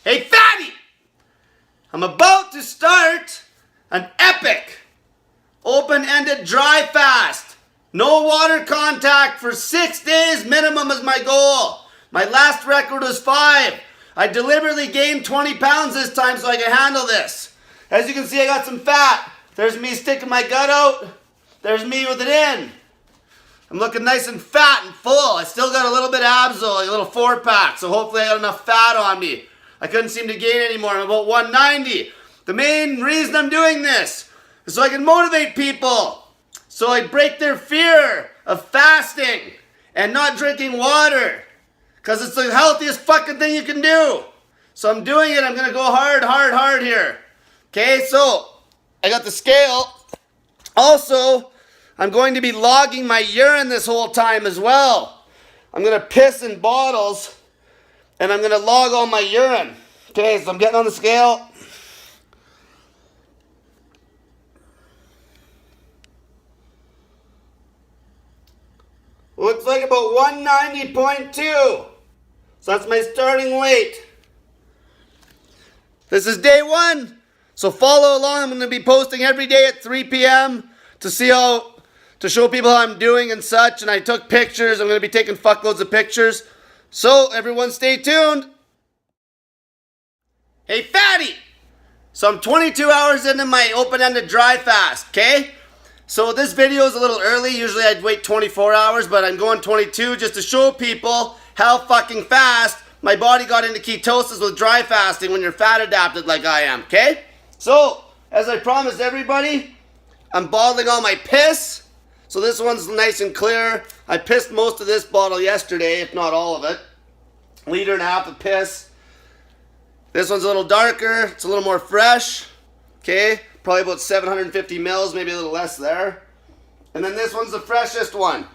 Hey, fatty! I'm about to start an epic open-ended dry fast. No water contact for 6 days minimum is my goal. My last record was 5. I deliberately gained 20 pounds this time so I can handle this. As you can see, I got some fat. There's me sticking my gut out. There's me with it in. I'm looking nice and fat and full. I still got a little bit of abs though, like a little 4-pack, so hopefully I got enough fat on me. I couldn't seem to gain anymore. I'm about 190. The main reason I'm doing this is so I can motivate people. So I break their fear of fasting and not drinking water. Because it's the healthiest fucking thing you can do. So I'm doing it. I'm going to go hard here. Okay, so I got the scale. Also, I'm going to be logging my urine this whole time as well. I'm going to piss in bottles and I'm going to log all my urine. Okay, so I'm getting on the scale. Looks like about 190.2. So that's my starting weight. This is day 1. So follow along. I'm going to be posting every day at 3 p.m. to show people how I'm doing and such. And I took pictures. I'm going to be taking fuckloads of pictures. So everyone stay tuned. Hey, fatty! So I'm 22 hours into my open-ended dry fast, okay? So this video is a little early. Usually I'd wait 24 hours, but I'm going 22 just to show people how fucking fast my body got into ketosis with dry fasting when you're fat adapted like I am, okay? So, as I promised everybody, I'm bottling all my piss. So this one's nice and clear. I pissed most of this bottle yesterday, if not all of it. 1.5 liters of piss. This one's a little darker. It's a little more fresh, okay? Probably about 750 mils, maybe a little less there. And then this one's the freshest one.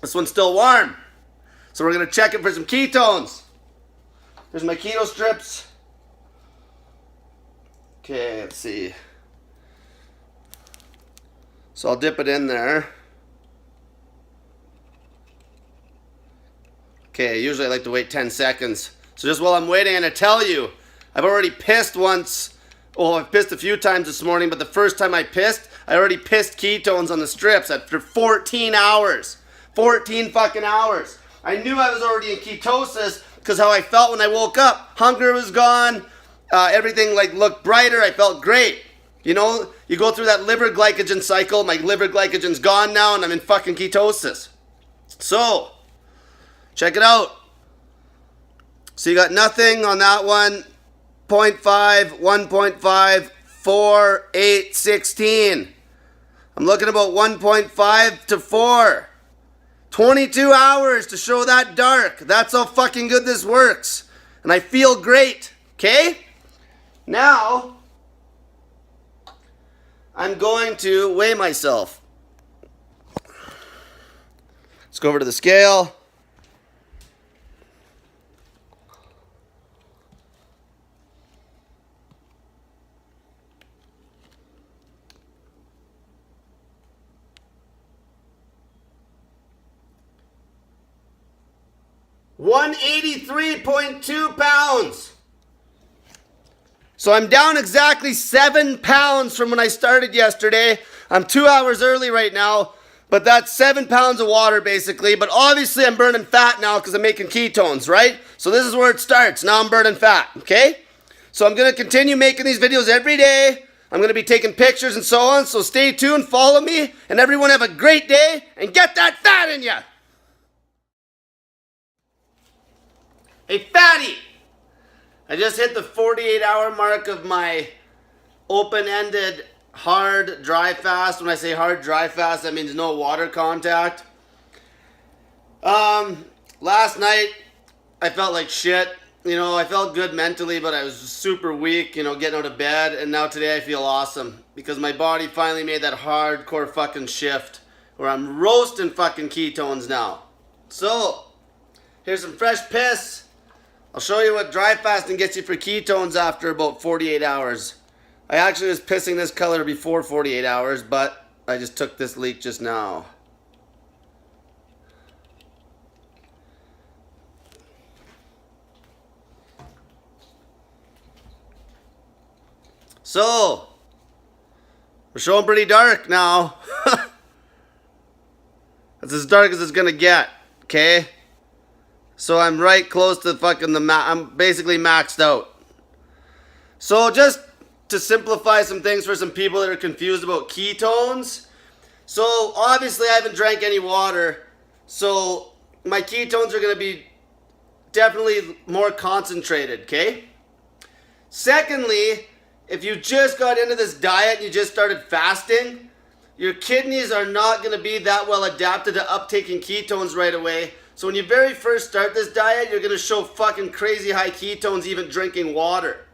This one's still warm. So we're going to check it for some ketones. There's my keto strips. Okay, let's see. So I'll dip it in there. Okay, usually I like to wait 10 seconds. So just while I'm waiting, I'm going to tell you, I've already pissed once. Well, I've pissed a few times this morning, but the first time I pissed, I already pissed ketones on the strips after 14 hours. 14 fucking hours. I knew I was already in ketosis because how I felt when I woke up. Hunger was gone. Everything like looked brighter. I felt great. You know, you go through that liver glycogen cycle. My liver glycogen's gone now and I'm in fucking ketosis. So, check it out. So you got nothing on that one. 0.5, 1.5, 4, 8, 16. I'm looking about 1.5 to 4. 22 hours to show that dark. That's how fucking good this works. And I feel great. Okay? Now, I'm going to weigh myself. Let's go over to the scale. $183.2 pounds. So I'm down exactly 7 pounds from when I started yesterday. I'm 2 hours early right now, but that's 7 pounds of water basically. But obviously I'm burning fat now because I'm making ketones, right? So this is where it starts. Now I'm burning fat, okay? So I'm going to continue making these videos every day. I'm going to be taking pictures and so on. So stay tuned, follow me, and everyone have a great day and get that fat in you. Hey, fatty! I just hit the 48-hour mark of my open-ended hard dry fast. When I say hard dry fast, that means no water contact. Last night, I felt like shit. You know, I felt good mentally, but I was super weak, you know, getting out of bed. And now today I feel awesome because my body finally made that hardcore fucking shift where I'm roasting fucking ketones now. So, here's some fresh piss. I'll show you what dry fasting gets you for ketones after about 48 hours. I actually was pissing this color before 48 hours, but I just took this leak just now. So, we're showing pretty dark now. That's as dark as it's gonna get, okay? So I'm right close to fucking I'm basically maxed out. So just to simplify some things for some people that are confused about ketones. So obviously I haven't drank any water, so my ketones are gonna be definitely more concentrated, okay? Secondly, if you just got into this diet and you just started fasting, your kidneys are not going to be that well adapted to uptaking ketones right away. So when you very first start this diet, you're going to show fucking crazy high ketones even drinking water.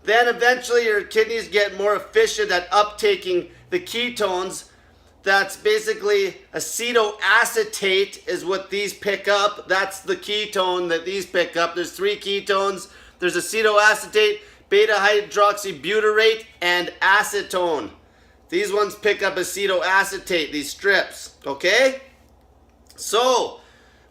Then eventually your kidneys get more efficient at uptaking the ketones. That's basically acetoacetate is what these pick up. That's the ketone that these pick up. There's 3 ketones. There's acetoacetate, beta-hydroxybutyrate, and acetone. These ones pick up acetoacetate, these strips, okay? So,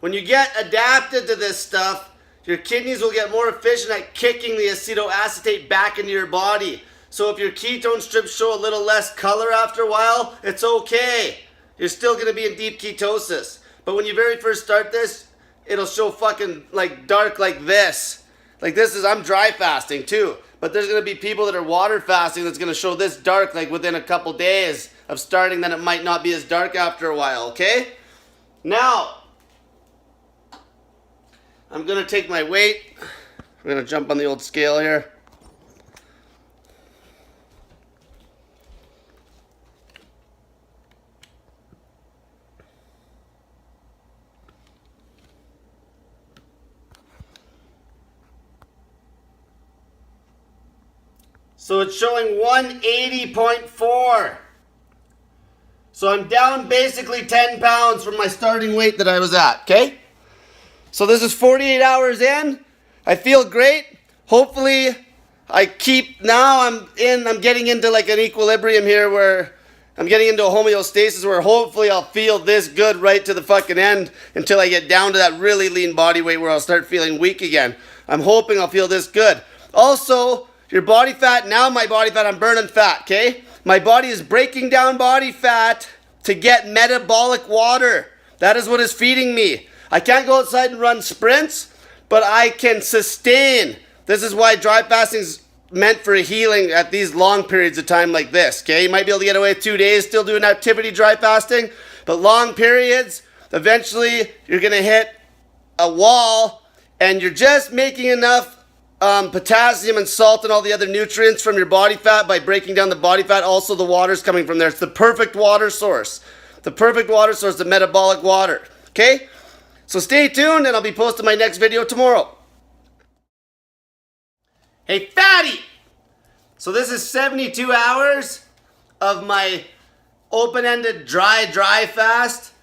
when you get adapted to this stuff, your kidneys will get more efficient at kicking the acetoacetate back into your body. So if your ketone strips show a little less color after a while, it's okay. You're still going to be in deep ketosis. But when you very first start this, it'll show fucking like dark like this. Like this is, I'm dry fasting too. But there's going to be people that are water fasting that's going to show this dark like within a couple days of starting. Then it might not be as dark after a while, okay? Now, I'm going to take my weight. We're going to jump on the old scale here. So it's showing 180.4. So I'm down basically 10 pounds from my starting weight that I was at, okay? So this is 48 hours in. I feel great. Hopefully I'm getting into like an equilibrium here where I'm getting into a homeostasis where hopefully I'll feel this good right to the fucking end until I get down to that really lean body weight where I'll start feeling weak again. I'm hoping I'll feel this good. Also, your body fat, now my body fat, I'm burning fat, okay? My body is breaking down body fat to get metabolic water. That is what is feeding me. I can't go outside and run sprints, but I can sustain. This is why dry fasting is meant for healing at these long periods of time like this, okay? You might be able to get away with 2 days still doing activity dry fasting, but long periods, eventually you're gonna hit a wall and you're just making enough potassium and salt and all the other nutrients from your body fat by breaking down the body fat. Also the water's coming from there. It's the perfect water source. The perfect water source, the metabolic water. Okay? So stay tuned and I'll be posting my next video tomorrow. Hey fatty! So this is 72 hours of my open-ended dry fast.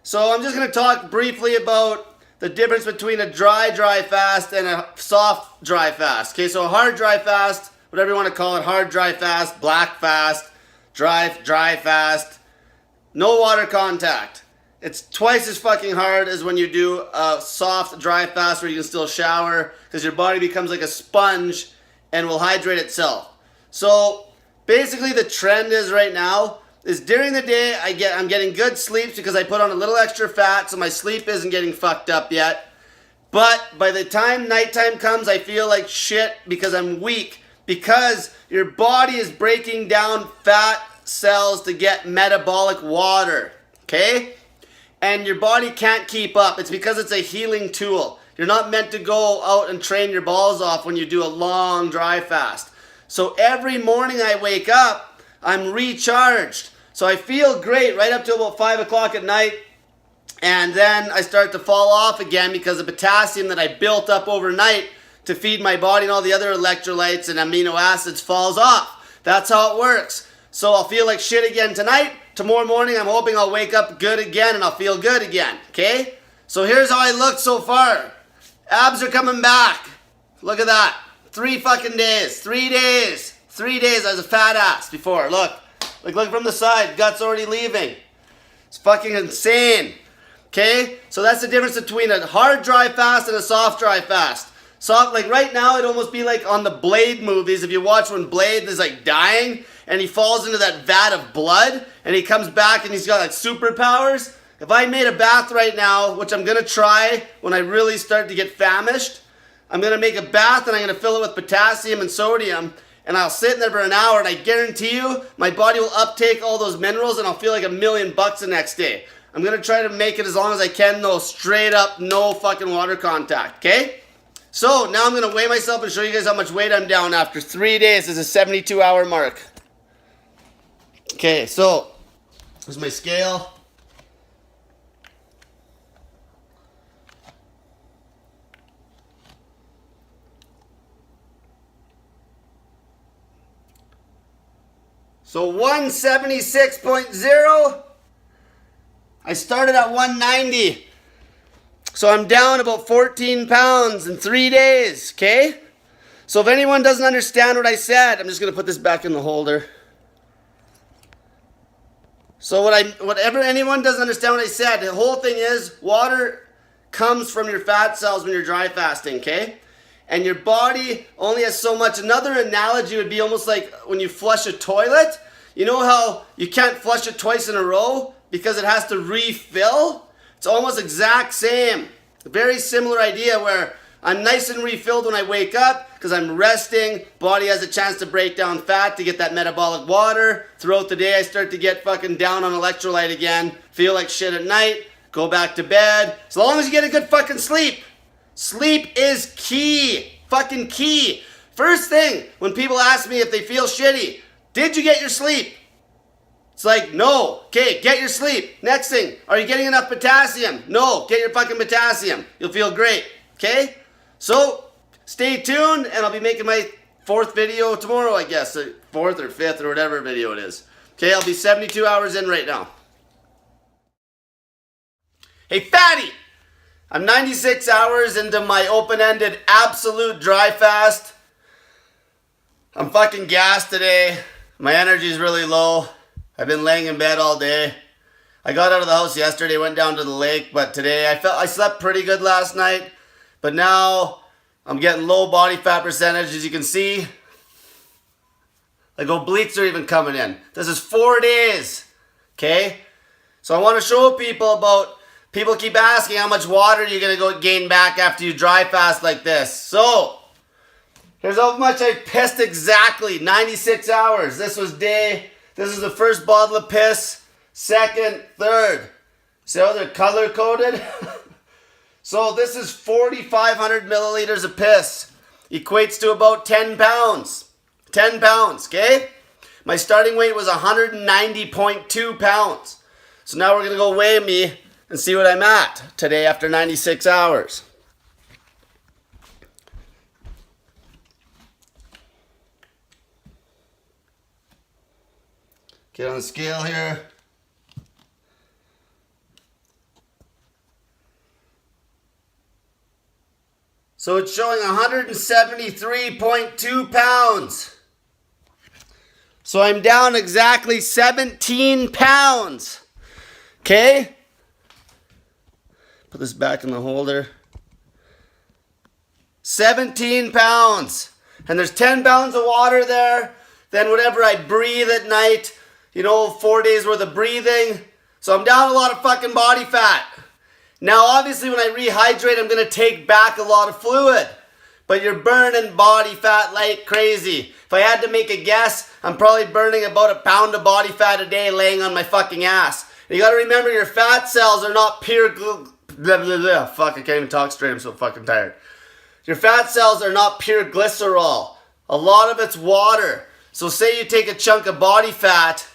So I'm just going to talk briefly about the difference between a dry fast and a soft dry fast. Okay, so a hard dry fast, whatever you want to call it, hard dry fast, black fast, dry fast, no water contact. It's twice as fucking hard as when you do a soft dry fast where you can still shower because your body becomes like a sponge and will hydrate itself. So basically the trend is right now is during the day I'm getting good sleeps because I put on a little extra fat so my sleep isn't getting fucked up yet. But by the time nighttime comes I feel like shit because I'm weak because your body is breaking down fat cells to get metabolic water, okay? And your body can't keep up. It's because it's a healing tool. You're not meant to go out and train your balls off when you do a long dry fast. So every morning I wake up I'm recharged. So I feel great right up to about 5 o'clock at night. And then I start to fall off again because the potassium that I built up overnight to feed my body and all the other electrolytes and amino acids falls off. That's how it works. So I'll feel like shit again tonight. Tomorrow morning I'm hoping I'll wake up good again and I'll feel good again. Okay? So here's how I look so far. Abs are coming back. Look at that. 3 fucking days. 3 days. 3 days. I was a fat ass before. Look. Look from the side. Guts already leaving. It's fucking insane. Okay? So that's the difference between a hard dry fast and a soft dry fast. So like right now, it'd almost be like on the Blade movies. If you watch when Blade is like dying and he falls into that vat of blood and he comes back and he's got like superpowers. If I made a bath right now, which I'm gonna try when I really start to get famished, I'm gonna make a bath and I'm gonna fill it with potassium and sodium, and I'll sit in there for an hour, and I guarantee you my body will uptake all those minerals and I'll feel like $1,000,000 the next day. I'm gonna try to make it as long as I can though, straight up, no fucking water contact, okay? So now I'm gonna weigh myself and show you guys how much weight I'm down after 3 days. This is a 72-hour mark. Okay, so here's my scale. So 176.0. I started at 190. So I'm down about 14 pounds in 3 days, okay? So if anyone doesn't understand what I said, I'm just gonna put this back in the holder. So whatever anyone doesn't understand what I said, the whole thing is water comes from your fat cells when you're dry fasting, okay? And your body only has so much. Another analogy would be almost like when you flush a toilet. You know how you can't flush it twice in a row because it has to refill? It's almost exact same. Very similar idea where I'm nice and refilled when I wake up because I'm resting. Body has a chance to break down fat to get that metabolic water. Throughout the day I start to get fucking down on electrolyte again. Feel like shit at night. Go back to bed. As long as you get a good fucking sleep. Sleep is key. Fucking key. First thing when people ask me if they feel shitty, did you get your sleep? It's like, no. Okay, get your sleep. Next thing, are you getting enough potassium? No, get your fucking potassium. You'll feel great. Okay? So, stay tuned, and I'll be making my 4th video tomorrow, I guess. 4th or 5th or whatever video it is. Okay, I'll be 72 hours in right now. Hey, fatty! I'm 96 hours into my open-ended absolute dry fast. I'm fucking gassed today. My energy's really low. I've been laying in bed all day. I got out of the house yesterday, went down to the lake, but today I slept pretty good last night. But now I'm getting low body fat percentage, as you can see. Like obliques are even coming in. This is 4 days, okay? So I want to show people about, people keep asking how much water you're going to go gain back after you dry fast like this. So, here's how much I pissed exactly, 96 hours. This is the first bottle of piss, second, third. See how they're color coded? So this is 4,500 milliliters of piss. Equates to about 10 pounds. 10 pounds, okay? My starting weight was 190.2 pounds. So now we're going to go weigh me and see what I'm at today after 96 hours. Get on the scale here. So it's showing 173.2 pounds. So I'm down exactly 17 pounds. Okay? Put this back in the holder. 17 pounds. And there's 10 pounds of water there. Then whatever I breathe at night, 4 days worth of breathing. So I'm down a lot of fucking body fat. Now obviously when I rehydrate, I'm going to take back a lot of fluid. But you're burning body fat like crazy. If I had to make a guess, I'm probably burning about a pound of body fat a day laying on my fucking ass. And you got to remember your fat cells are not pure Fuck, I can't even talk straight. I'm so fucking tired. Your fat cells are not pure glycerol. A lot of it's water. So say you take a chunk of body fat,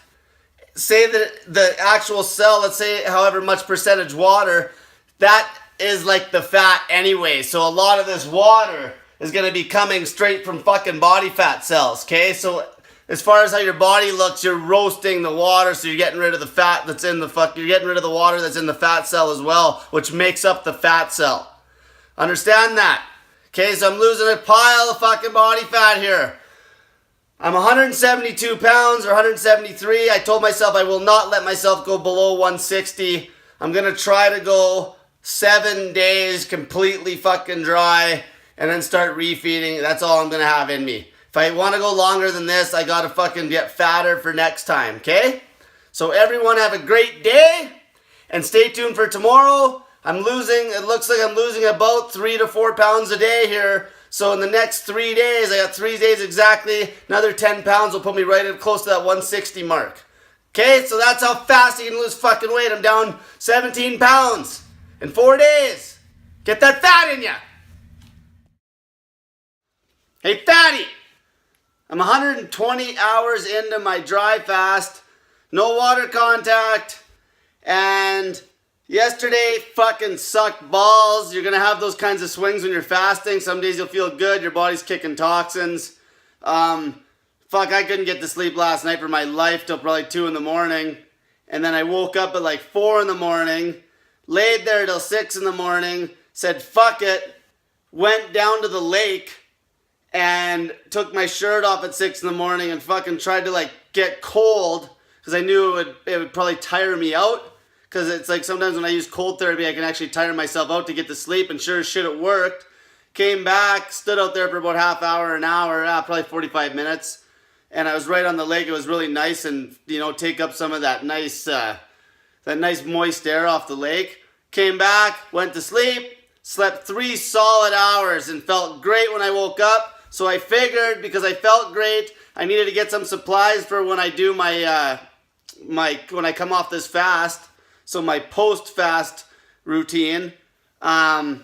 say that the actual cell, let's say however much percentage water, that is like the fat anyway. So a lot of this water is going to be coming straight from fucking body fat cells, okay? So as far as how your body looks, you're roasting the water, so you're getting rid of the fat that's in the you're getting rid of the water that's in the fat cell as well, which makes up the fat cell. Understand that? Okay, so I'm losing a pile of fucking body fat here. I'm 172 pounds or 173. I told myself I will not let myself go below 160. I'm going to try to go 7 days completely fucking dry and then start refeeding. That's all I'm going to have in me. If I want to go longer than this, I got to fucking get fatter for next time, okay? So everyone have a great day, and stay tuned for tomorrow. It looks like I'm losing about 3 to 4 pounds a day here. So in the next 3 days, I got 3 days exactly, another 10 pounds will put me right at close to that 160 mark. Okay, so that's how fast you can lose fucking weight. I'm down 17 pounds in 4 days. Get that fat in ya. Hey, fatty. I'm 120 hours into my dry fast. No water contact. And yesterday fucking sucked balls. You're going to have those kinds of swings when you're fasting. Some days you'll feel good. Your body's kicking toxins. Fuck, I couldn't get to sleep last night for my life till probably 2 in the morning. And then I woke up at like 4 in the morning. Laid there till 6 in the morning. Said fuck it. Went down to the lake. And took my shirt off at 6 in the morning. And fucking tried to like get cold. Because I knew it would probably tire me out. Because it's like sometimes when I use cold therapy, I can actually tire myself out to get to sleep. And sure as shit, it worked. Came back, stood out there for about half hour, an hour, probably 45 minutes. And I was right on the lake. It was really nice and, you know, take up some of that nice moist air off the lake. Came back, went to sleep, slept 3 solid hours and felt great when I woke up. So I figured, because I felt great, I needed to get some supplies for when I do when I come off this fast. So my post-fast routine. And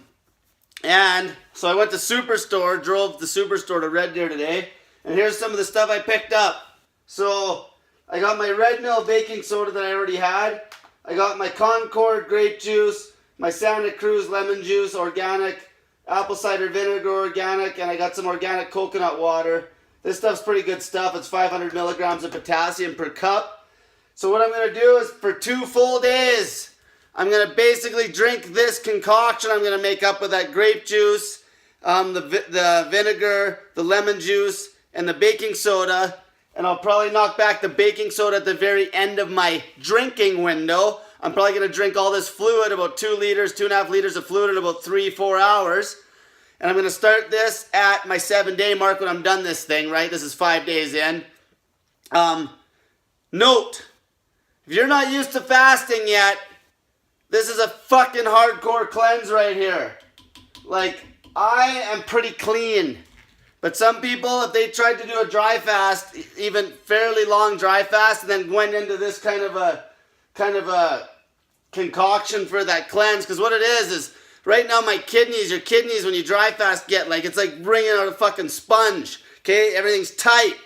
so I went to Superstore, drove the Superstore to Red Deer today. And here's some of the stuff I picked up. So I got my Red Mill baking soda that I already had. I got my Concord grape juice, my Santa Cruz lemon juice, organic, apple cider vinegar, organic, and I got some organic coconut water. This stuff's pretty good stuff. It's 500 milligrams of potassium per cup. So what I'm going to do is for 2 full days, I'm going to basically drink this concoction I'm going to make up with that grape juice, the vinegar, the lemon juice, and the baking soda. And I'll probably knock back the baking soda at the very end of my drinking window. I'm probably going to drink all this fluid, about 2 liters, 2.5 liters of fluid in about 3-4 hours. And I'm going to start this at my 7-day mark when I'm done this thing, right? This is 5 days in. Note, if you're not used to fasting yet, this is a fucking hardcore cleanse right here. Like, I am pretty clean. But some people, if they tried to do a dry fast, even fairly long dry fast, and then went into this kind of a concoction for that cleanse, because what it is right now your kidneys when you dry fast get like, it's like bringing out a fucking sponge, okay? Everything's tight.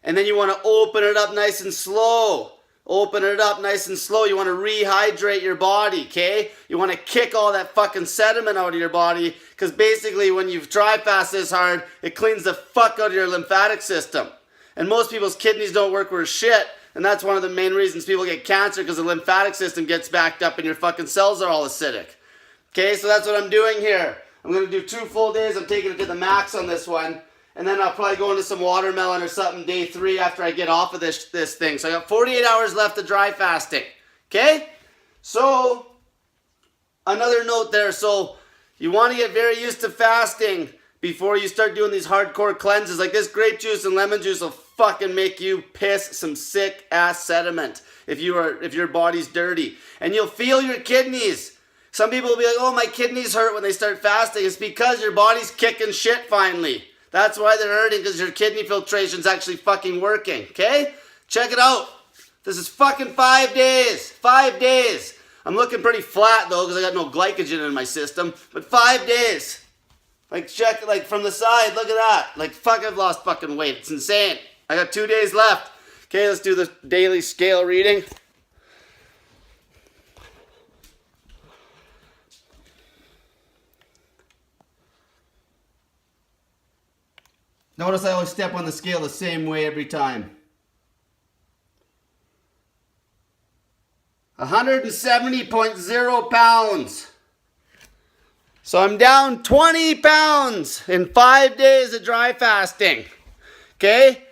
And then you want to open it up nice and slow. Open it up nice and slow. You want to rehydrate your body, okay? You want to kick all that fucking sediment out of your body, because basically when you dry fast this hard, it cleans the fuck out of your lymphatic system. And most people's kidneys don't work worth shit, and that's one of the main reasons people get cancer, because the lymphatic system gets backed up and your fucking cells are all acidic. Okay, so that's what I'm doing here. I'm going to do 2 full days. I'm taking it to the max on this one. And then I'll probably go into some watermelon or something day 3 after I get off of this thing. So I got 48 hours left of dry fasting. Okay? So, another note there. So, you want to get very used to fasting before you start doing these hardcore cleanses. Like this grape juice and lemon juice will fucking make you piss some sick ass sediment if your body's dirty. And you'll feel your kidneys. Some people will be like, oh, my kidneys hurt when they start fasting. It's because your body's kicking shit finally. That's why they're hurting, because your kidney filtration's actually fucking working, okay? Check it out. This is fucking 5 days. 5 days. I'm looking pretty flat, though, because I got no glycogen in my system. But 5 days. Like, check, like, from the side, look at that. Like, fuck, I've lost fucking weight. It's insane. I got 2 days left. Okay, let's do the daily scale reading. Notice I always step on the scale the same way every time. 170.0 pounds. So I'm down 20 pounds in 5 days of dry fasting. Okay?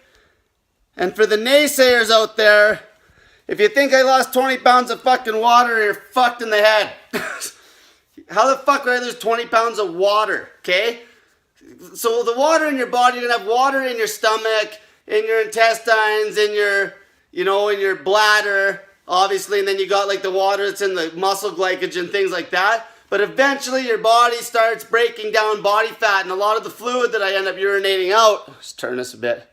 And for the naysayers out there, if you think I lost 20 pounds of fucking water, you're fucked in the head. How the fuck would I lose 20 pounds of water? Okay? So the water in your body, you're gonna have water in your stomach, in your intestines, in your, in your bladder, obviously, and then you got like the water that's in the muscle glycogen, things like that. But eventually your body starts breaking down body fat, and a lot of the fluid that I end up urinating out, let's turn this a bit.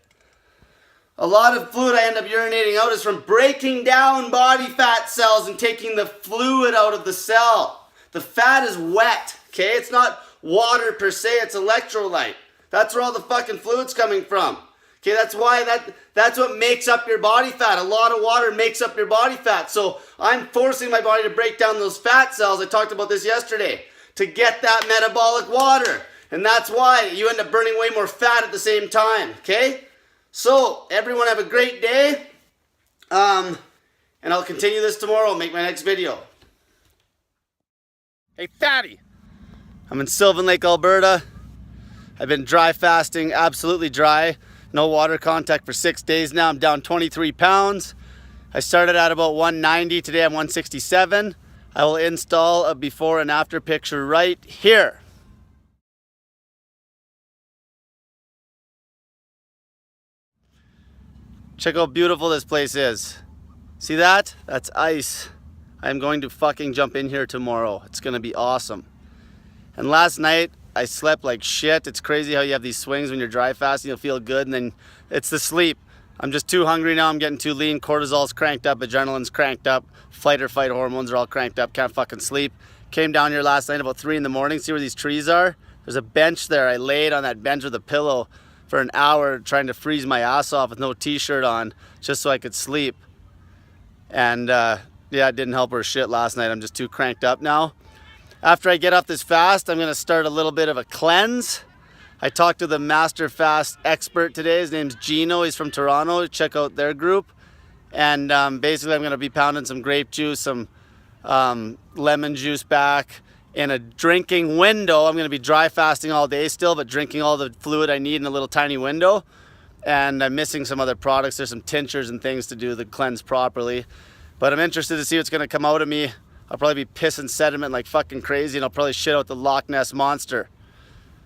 A lot of fluid I end up urinating out is from breaking down body fat cells and taking the fluid out of the cell. The fat is wet, okay? It's not water per se, it's electrolyte. That's where all the fucking fluid's coming from. Okay, that's why that's what makes up your body fat. A lot of water makes up your body fat. So I'm forcing my body to break down those fat cells. I talked about this yesterday, to get that metabolic water. And that's why you end up burning way more fat at the same time, okay? So, everyone have a great day. And I'll continue this tomorrow. I'll make my next video. Hey, fatty. I'm in Sylvan Lake, Alberta. I've been dry fasting, absolutely dry. No water contact for 6 days now. I'm down 23 pounds. I started at about 190. Today I'm 167. I will install a before and after picture right here. Check how beautiful this place is. See that? That's ice. I'm going to fucking jump in here tomorrow. It's gonna be awesome. And last night, I slept like shit. It's crazy how you have these swings when you're dry fasting. You'll feel good, and then it's the sleep. I'm just too hungry now. I'm getting too lean. Cortisol's cranked up. Adrenaline's cranked up. Fight or flight hormones are all cranked up. Can't fucking sleep. Came down here last night about 3 in the morning. See where these trees are? There's a bench there. I laid on that bench with a pillow for an hour trying to freeze my ass off with no t-shirt on just so I could sleep. And yeah, it didn't help her shit last night. I'm just too cranked up now. After I get off this fast, I'm gonna start a little bit of a cleanse. I talked to the master fast expert today. His name's Gino. He's from Toronto. Check out their group. And basically I'm gonna be pounding some grape juice, some lemon juice back in a drinking window. I'm gonna be dry fasting all day still, but drinking all the fluid I need in a little tiny window. And I'm missing some other products. There's some tinctures and things to do the cleanse properly. But I'm interested to see what's gonna come out of me. I'll probably be pissing sediment like fucking crazy, and I'll probably shit out the Loch Ness Monster.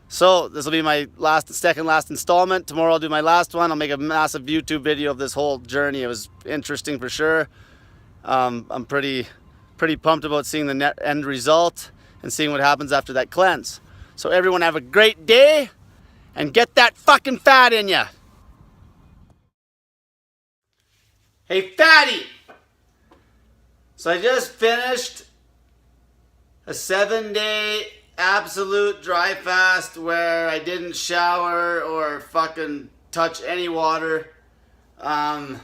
So this will be my second last installment. Tomorrow I'll do my last one. I'll make a massive YouTube video of this whole journey. It was interesting for sure. I'm pretty pumped about seeing the net end result and seeing what happens after that cleanse. So everyone have a great day and get that fucking fat in ya. Hey fatty! So I just finished a 7-day absolute dry fast where I didn't shower or fucking touch any water. I'm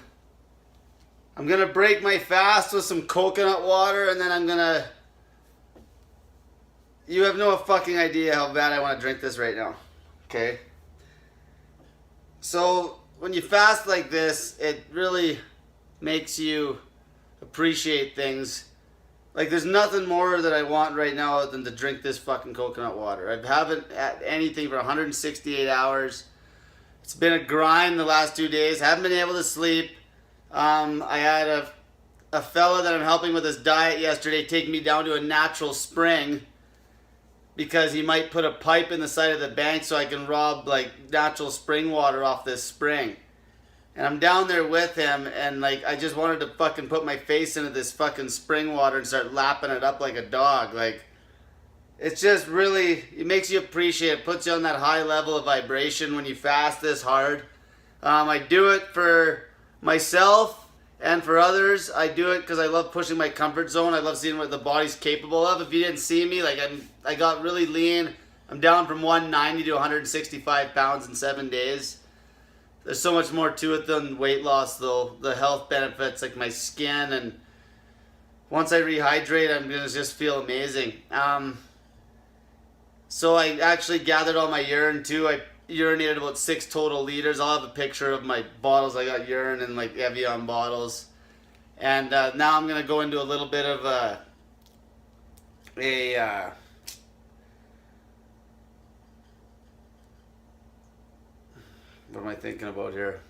gonna break my fast with some coconut water, and then you have no fucking idea how bad I want to drink this right now. Okay? So when you fast like this, it really makes you appreciate things. Like, there's nothing more that I want right now than to drink this fucking coconut water. I haven't had anything for 168 hours. It's been a grind the last 2 days. Haven't been able to sleep. I had a fella that I'm helping with his diet yesterday take me down to a natural spring because he might put a pipe in the side of the bank so I can rob like natural spring water off this spring. And I'm down there with him, and like I just wanted to fucking put my face into this fucking spring water and start lapping it up like a dog. Like, it's just really, it makes you appreciate it. Puts you on that high level of vibration when you fast this hard. I do it for myself and for others. I do it because I love pushing my comfort zone. I love seeing what the body's capable of. If you didn't see me, like I got really lean. I'm down from 190 to 165 pounds in 7 days. There's so much more to it than weight loss, though. The health benefits, like my skin, and once I rehydrate, I'm gonna just feel amazing. So I actually gathered all my urine too. I urinated about 6 total liters. I'll have a picture of my bottles. I got urine in like Evian bottles. And now I'm gonna go into a little bit of what am I thinking about here?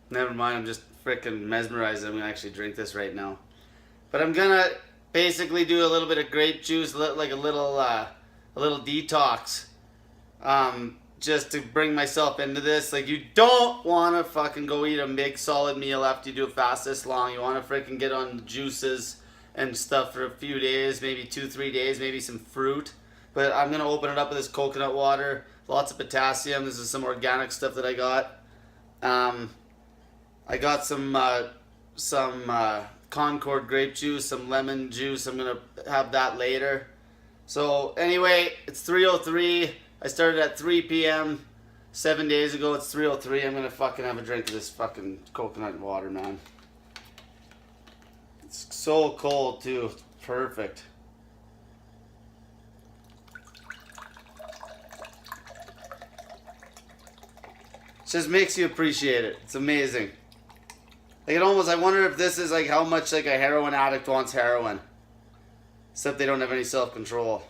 Never mind, I'm just freaking mesmerized. I'm gonna actually drink this right now. But I'm gonna basically do a little bit of grape juice, like a little detox, just to bring myself into this. Like, you don't want to fucking go eat a big solid meal after you do a fast this long. You want to freaking get on juices and stuff for a few days, maybe 2-3 days, maybe some fruit. But I'm gonna open it up with this coconut water, lots of potassium. This is some organic stuff that I got. I got some Concord grape juice, some lemon juice. I'm gonna have that later. So anyway, it's 3:03. I started at 3 p.m. 7 days ago. It's 3:03. I'm gonna fucking have a drink of this fucking coconut water, man. It's so cold too. It's perfect. It just makes you appreciate it. It's amazing. Like, I wonder if this is like how much like a heroin addict wants heroin. Except they don't have any self-control.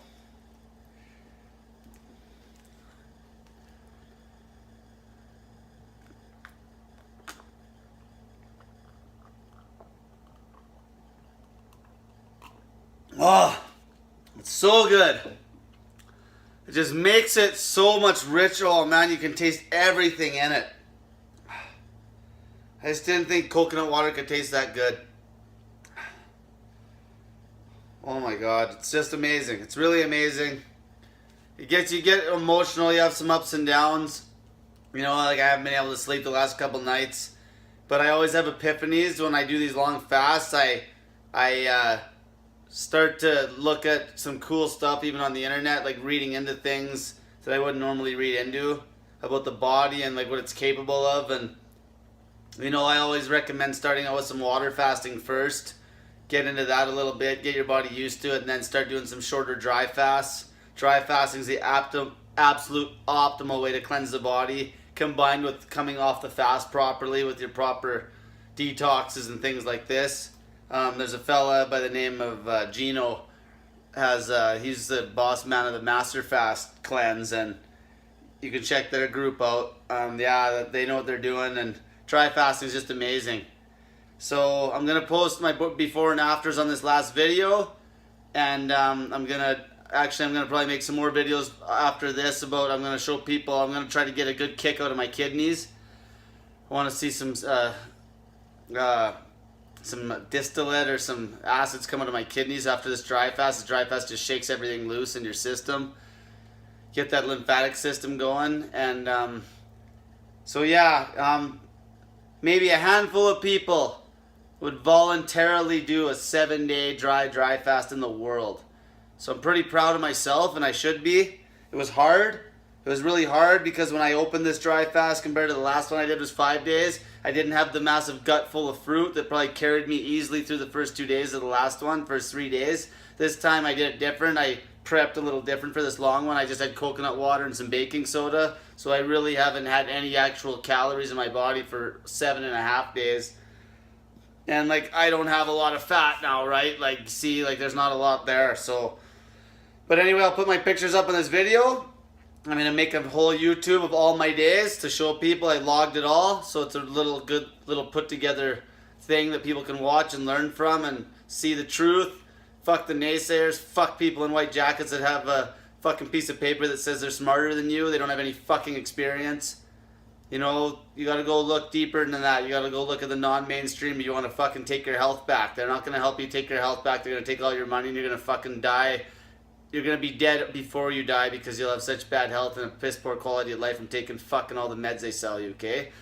Oh, it's so good. It just makes it so much richer. Oh man, you can taste everything in it. I just didn't think coconut water could taste that good. Oh my god, it's just amazing. It's really amazing. You get emotional, you have some ups and downs. You know, like I haven't been able to sleep the last couple nights. But I always have epiphanies when I do these long fasts. I start to look at some cool stuff even on the internet, like reading into things that I wouldn't normally read into about the body and like what it's capable of. And you know, I always recommend starting out with some water fasting first. Get into that a little bit, get your body used to it, and then start doing some shorter dry fasts. Dry fasting is the absolute optimal way to cleanse the body, combined with coming off the fast properly with your proper detoxes and things like this. There's a fella by the name of Gino. He's the boss man of the Master Fast Cleanse, and you can check their group out. Yeah, they know what they're doing, and dry fasting is just amazing. So I'm gonna post my before and afters on this last video, and I'm gonna probably make some more videos after this about. I'm gonna show people. I'm gonna try to get a good kick out of my kidneys. I want to see some distillate or some acids come out of my kidneys after this dry fast. This dry fast just shakes everything loose in your system, get that lymphatic system going, and so yeah, maybe a handful of people would voluntarily do a 7-day dry fast in the world. So I'm pretty proud of myself, and I should be. It was hard. It was really hard because when I opened this dry fast compared to the last one I did was 5 days, I didn't have the massive gut full of fruit that probably carried me easily through the first 2 days of the last one, first 3 days. This time I did it different. I prepped a little different for this long one. I just had coconut water and some baking soda. So I really haven't had any actual calories in my body for 7.5 days. And like, I don't have a lot of fat now, right? Like, see, like there's not a lot there. So, but anyway, I'll put my pictures up in this video. I'm going to make a whole YouTube of all my days to show people I logged it all. So it's a good little put together thing that people can watch and learn from and see the truth. Fuck the naysayers. Fuck people in white jackets that have a fucking piece of paper that says they're smarter than you. They don't have any fucking experience. You know, you gotta go look deeper than that. You gotta go look at the non-mainstream. You wanna fucking take your health back. They're not gonna help you take your health back. They're gonna take all your money and you're gonna fucking die. You're gonna be dead before you die because you'll have such bad health and a piss poor quality of life from taking fucking all the meds they sell you, okay?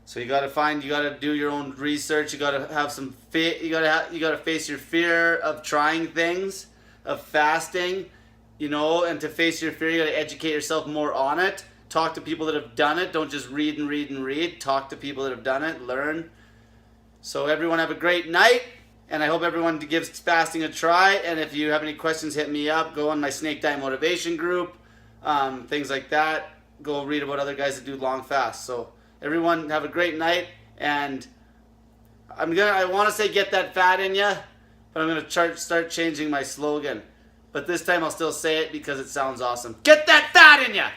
So you gotta do your own research. You gotta have some you gotta face your fear of trying things, of fasting, you know, and to face your fear, you gotta educate yourself more on it. Talk to people that have done it. Don't just read and read and read. Talk to people that have done it. Learn. So everyone have a great night. And I hope everyone gives fasting a try. And if you have any questions, hit me up. Go on my Snake Diet Motivation group. Things like that. Go read about other guys that do long fasts. So everyone have a great night. And I want to say get that fat in ya. But I'm going to start changing my slogan. But this time I'll still say it because it sounds awesome. Get that fat in ya!